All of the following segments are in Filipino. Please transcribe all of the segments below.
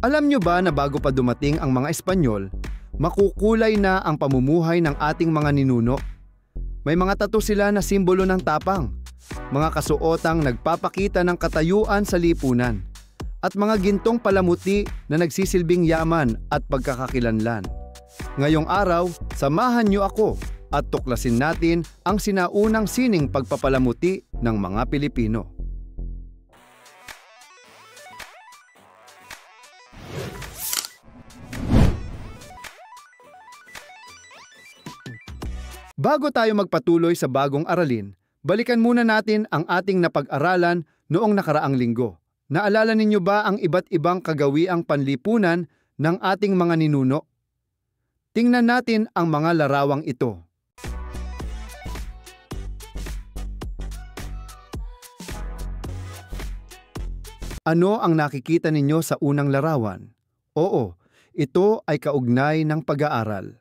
Alam nyo ba na bago pa dumating ang mga Espanyol, makukulay na ang pamumuhay ng ating mga ninuno? May mga tattoo sila na simbolo ng tapang, mga kasuotang nagpapakita ng katayuan sa lipunan, at mga gintong palamuti na nagsisilbing yaman at pagkakakilanlan. Ngayong araw, samahan nyo ako at tuklasin natin ang sinaunang sining pagpapalamuti ng mga Pilipino. Bago tayo magpatuloy sa bagong aralin, balikan muna natin ang ating napag-aralan noong nakaraang linggo. Naalala ninyo ba ang iba't ibang kagawiang panlipunan ng ating mga ninuno? Tingnan natin ang mga larawang ito. Ano ang nakikita ninyo sa unang larawan? Oo, ito ay kaugnay ng pag-aaral.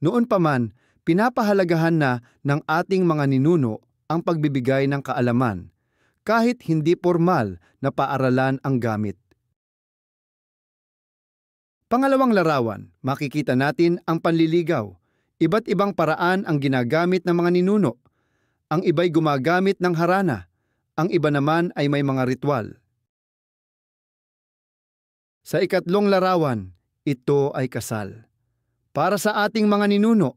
Noon pa man, pinapahalagahan na ng ating mga ninuno ang pagbibigay ng kaalaman, kahit hindi formal na paaralan ang gamit. Pangalawang larawan, makikita natin ang panliligaw. Iba't ibang paraan ang ginagamit ng mga ninuno. Ang iba'y gumagamit ng harana, ang iba naman ay may mga ritual. Sa ikatlong larawan, ito ay kasal. Para sa ating mga ninuno,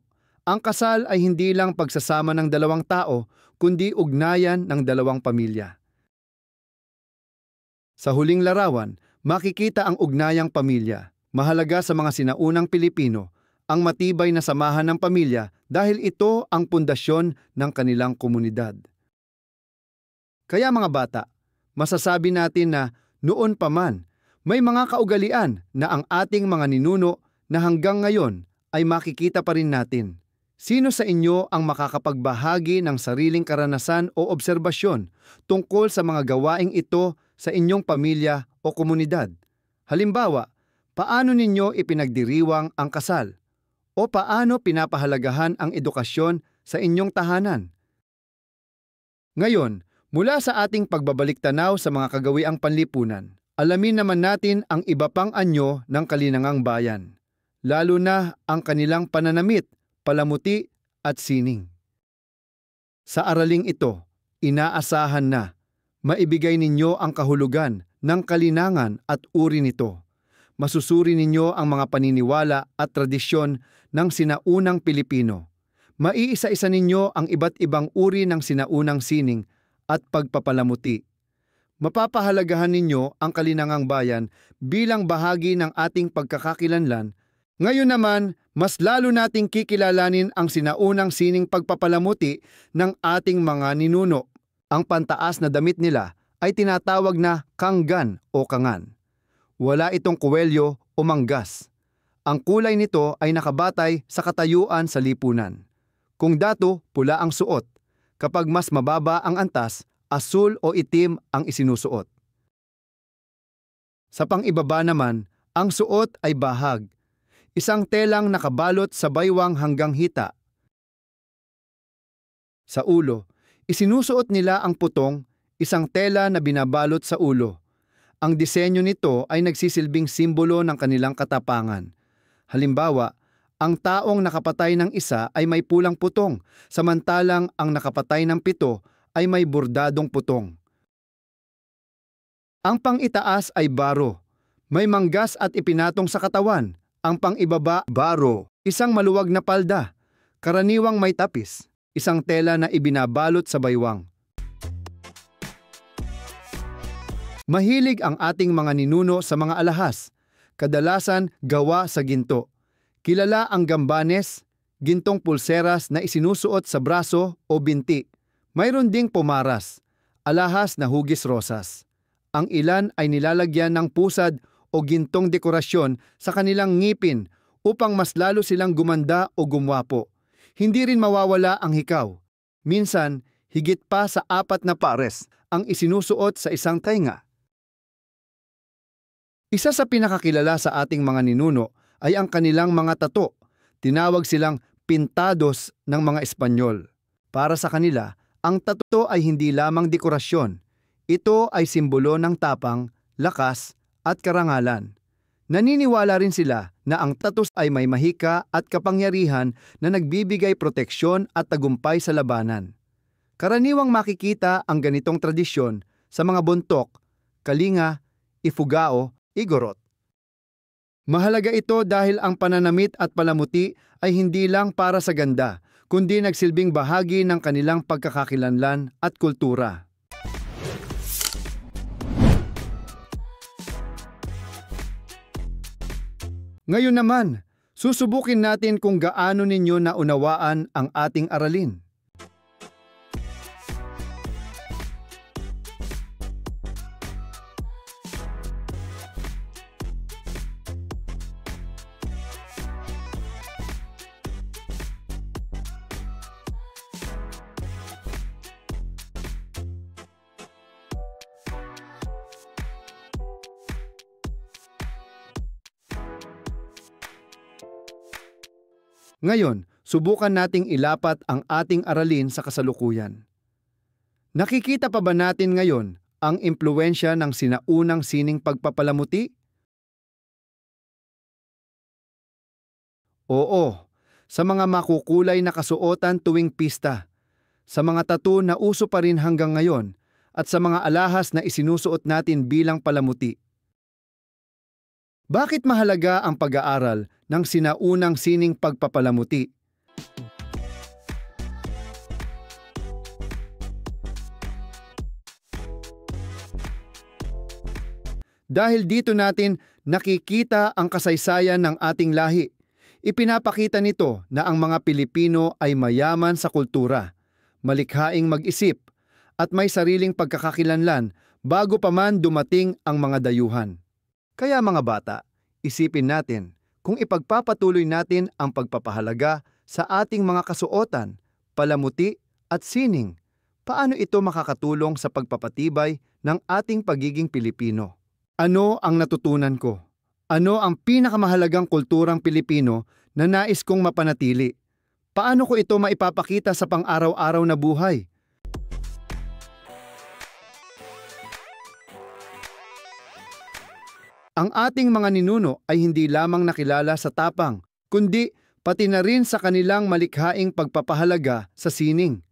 ang kasal ay hindi lang pagsasama ng dalawang tao, kundi ugnayan ng dalawang pamilya. Sa huling larawan, makikita ang ugnayang pamilya. Mahalaga sa mga sinaunang Pilipino ang matibay na samahan ng pamilya dahil ito ang pundasyon ng kanilang komunidad. Kaya mga bata, masasabi natin na noon pa man, may mga kaugalian na ang ating mga ninuno na hanggang ngayon ay makikita pa rin natin. Sino sa inyo ang makakapagbahagi ng sariling karanasan o obserbasyon tungkol sa mga gawaing ito sa inyong pamilya o komunidad? Halimbawa, paano ninyo ipinagdiriwang ang kasal? O paano pinapahalagahan ang edukasyon sa inyong tahanan? Ngayon, mula sa ating pagbabalik-tanaw sa mga kagawiang panlipunan, alamin naman natin ang iba pang anyo ng kalinangang bayan, lalo na ang kanilang pananamit, palamuti at sining. Sa araling ito, inaasahan na maibigay ninyo ang kahulugan ng kalinangan at uri nito. Masusuri ninyo ang mga paniniwala at tradisyon ng sinaunang Pilipino. Maiisa-isa ninyo ang iba't ibang uri ng sinaunang sining at pagpapalamuti. Mapapahalagahan ninyo ang kalinangang bayan bilang bahagi ng ating pagkakakilanlan. Ngayon naman, mas lalo nating kikilalanin ang sinaunang sining pagpapalamuti ng ating mga ninuno. Ang pantaas na damit nila ay tinatawag na kanggan o kangan. Wala itong kuwelyo o manggas. Ang kulay nito ay nakabatay sa katayuan sa lipunan. Kung dato, pula ang suot. Kapag mas mababa ang antas, asul o itim ang isinusuot. Sa pang-ibaba naman, ang suot ay bahag. Isang telang nakabalot sa baywang hanggang hita. Sa ulo, isinusuot nila ang putong, isang tela na binabalot sa ulo. Ang disenyo nito ay nagsisilbing simbolo ng kanilang katapangan. Halimbawa, ang taong nakapatay ng isa ay may pulang putong, samantalang ang nakapatay ng 7 ay may bordadong putong. Ang pang-itaas ay baro. May manggas at ipinatong sa katawan. Ang pang-ibaba, baro, isang maluwag na palda, karaniwang may tapis, isang tela na ibinabalot sa baywang. Mahilig ang ating mga ninuno sa mga alahas, kadalasan gawa sa ginto. Kilala ang gambanes, gintong pulseras na isinusuot sa braso o binti. Mayroon ding pumaras, alahas na hugis rosas. Ang ilan ay nilalagyan ng pusad o gintong dekorasyon sa kanilang ngipin upang mas lalo silang gumanda o gumwapo. Hindi rin mawawala ang hikaw. Minsan, higit pa sa 4 na pares ang isinusuot sa isang tainga. Isa sa pinakakilala sa ating mga ninuno ay ang kanilang mga tato. Tinawag silang pintados ng mga Espanyol. Para sa kanila, ang tato ay hindi lamang dekorasyon. Ito ay simbolo ng tapang, lakas, at karangalan. Naniniwala rin sila na ang tattoo ay may mahika at kapangyarihan na nagbibigay proteksyon at tagumpay sa labanan. Karaniwang makikita ang ganitong tradisyon sa mga Bontoc, Kalinga, Ifugao, Igorot. Mahalaga ito dahil ang pananamit at palamuti ay hindi lang para sa ganda, kundi nagsilbing bahagi ng kanilang pagkakakilanlan at kultura. Ngayon naman, susubukin natin kung gaano ninyo naunawaan ang ating aralin. Ngayon, subukan nating ilapat ang ating aralin sa kasalukuyan. Nakikita pa ba natin ngayon ang impluwensya ng sinaunang sining pagpapalamuti? Oo, sa mga makukulay na kasuotan tuwing pista, sa mga tattoo na uso pa rin hanggang ngayon, at sa mga alahas na isinusuot natin bilang palamuti. Bakit mahalaga ang pag-aaral ng sinaunang sining pagpapalamuti? Dahil dito natin nakikita ang kasaysayan ng ating lahi. Ipinapakita nito na ang mga Pilipino ay mayaman sa kultura, malikhaing mag-isip, at may sariling pagkakakilanlan bago pa man dumating ang mga dayuhan. Kaya mga bata, isipin natin kung ipagpapatuloy natin ang pagpapahalaga sa ating mga kasuotan, palamuti at sining, paano ito makakatulong sa pagpapatibay ng ating pagiging Pilipino? Ano ang natutunan ko? Ano ang pinakamahalagang kulturang Pilipino na nais kong mapanatili? Paano ko ito maipapakita sa pang-araw-araw na buhay? Ang ating mga ninuno ay hindi lamang nakilala sa tapang, kundi pati na rin sa kanilang malikhaing pagpapahalaga sa sining.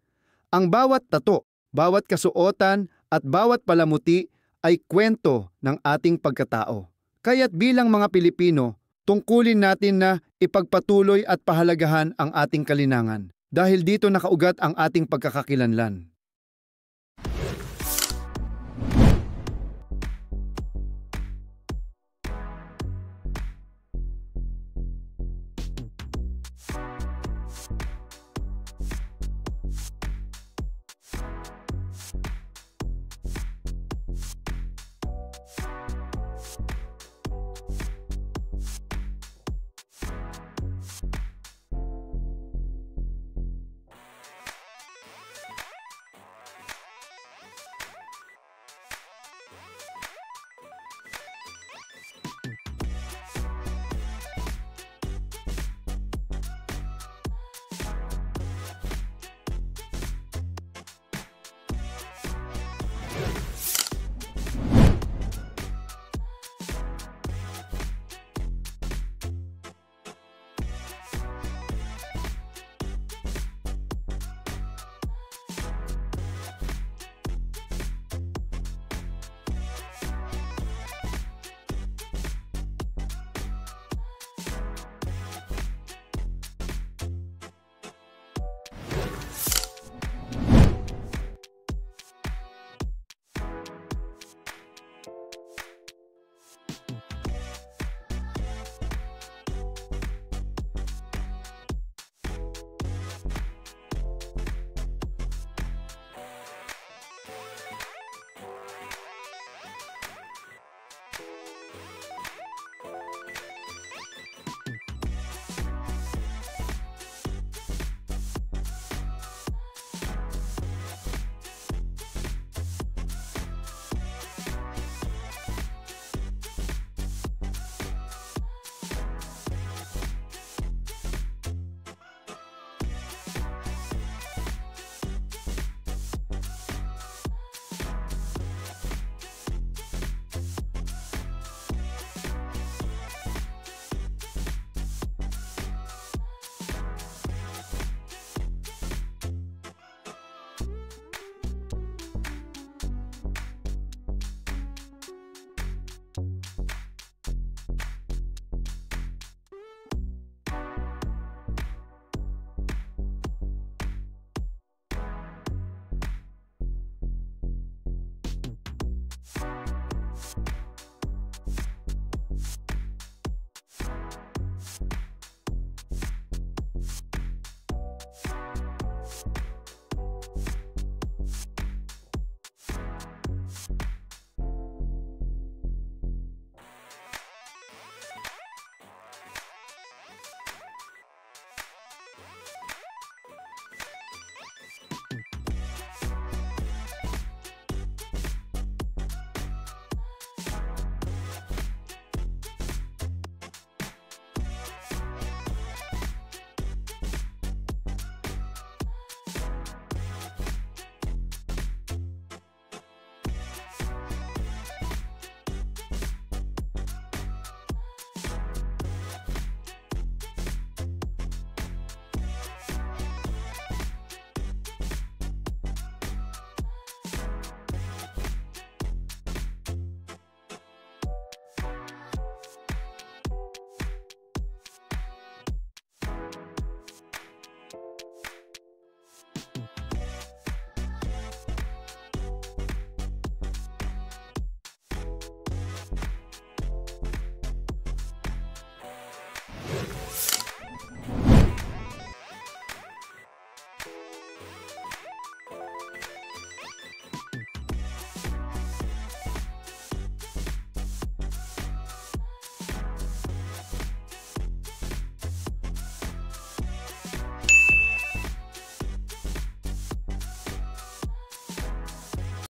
Ang bawat tato, bawat kasuotan at bawat palamuti ay kwento ng ating pagkatao. Kaya't bilang mga Pilipino, tungkulin natin na ipagpatuloy at pahalagahan ang ating kalinangan dahil dito nakaugat ang ating pagkakakilanlan.